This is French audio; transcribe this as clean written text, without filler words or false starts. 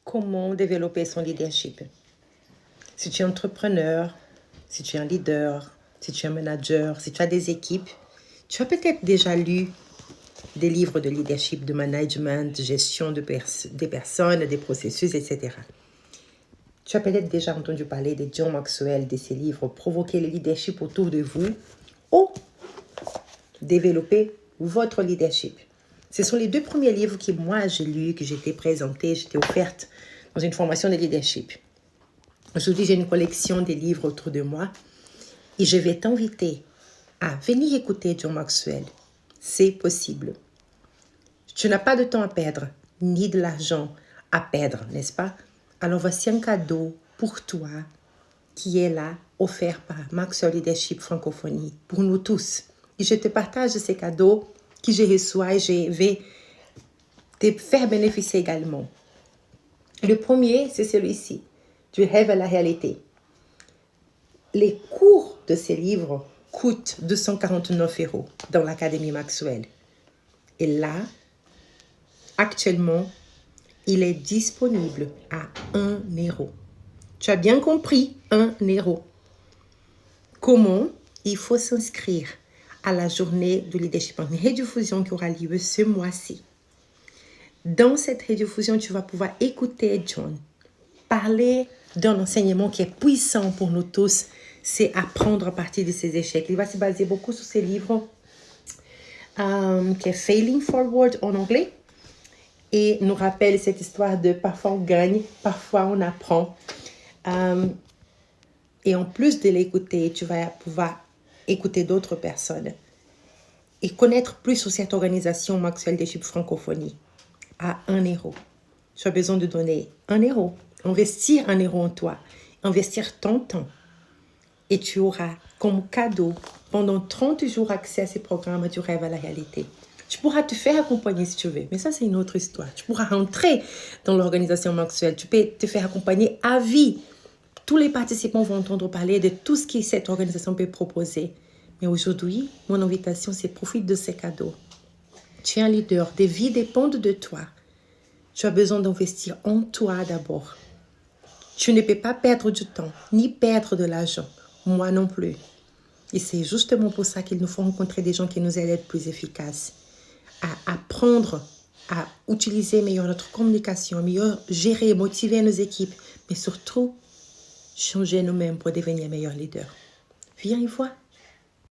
comment développer son leadership. Si tu es entrepreneur, si tu es un leader, si tu es un manager, si tu as des équipes, tu as peut-être déjà lu des livres de leadership, de management, de gestion des personnes, des processus, etc. Tu as peut-être déjà entendu parler de John Maxwell, de ses livres « Provoquer le leadership autour de vous » ou « Développer votre leadership ». Ce sont les deux premiers livres que moi j'ai lus, que j'étais présentée, j'étais offerte dans une formation de leadership. Aujourd'hui, j'ai une collection de livres autour de moi et je vais t'inviter à venir écouter John Maxwell. C'est possible. Tu n'as pas de temps à perdre, ni de l'argent à perdre, n'est-ce pas? Alors voici un cadeau pour toi qui est là, offert par Maxwell Leadership Francophonie, pour nous tous. Et je te partage ces cadeaux que je reçois et je vais te faire bénéficier également. Le premier, c'est celui-ci, du rêve à la réalité. Les cours de ces livres coûtent 249 € dans l'Académie Maxwell. Et là, actuellement, il est disponible à 1 €. Tu as bien compris, 1 €. Comment? Il faut s'inscrire à la journée de leadership en rediffusion qui aura lieu ce mois-ci. Dans cette rediffusion, tu vas pouvoir écouter John parler d'un enseignement qui est puissant pour nous tous, c'est apprendre à partir de ses échecs. Il va se baser beaucoup sur ses livres qui est Failing Forward en anglais et nous rappelle cette histoire de parfois on gagne, parfois on apprend. Et en plus de l'écouter, tu vas pouvoir écouter d'autres personnes et connaître plus sur cette organisation Maxwell Leadership Francophonie à 1 €. Tu as besoin de donner 1 €, investir 1 € en toi, investir ton temps. Et tu auras comme cadeau pendant 30 jours accès à ces programmes du rêve à la réalité. Tu pourras te faire accompagner si tu veux, mais ça c'est une autre histoire. Tu pourras rentrer dans l'organisation Maxwell, tu peux te faire accompagner à vie. Tous les participants vont entendre parler de tout ce que cette organisation peut proposer. Mais aujourd'hui, mon invitation, c'est profite de ces cadeaux. Tu es un leader, des vies dépendent de toi. Tu as besoin d'investir en toi d'abord. Tu ne peux pas perdre du temps, ni perdre de l'argent. Moi non plus. Et c'est justement pour ça qu'il nous faut rencontrer des gens qui nous aident à être plus efficaces, à apprendre à utiliser meilleur notre communication, mieux gérer, motiver nos équipes, mais surtout changer nous-mêmes pour devenir meilleurs leaders. Viens y voir.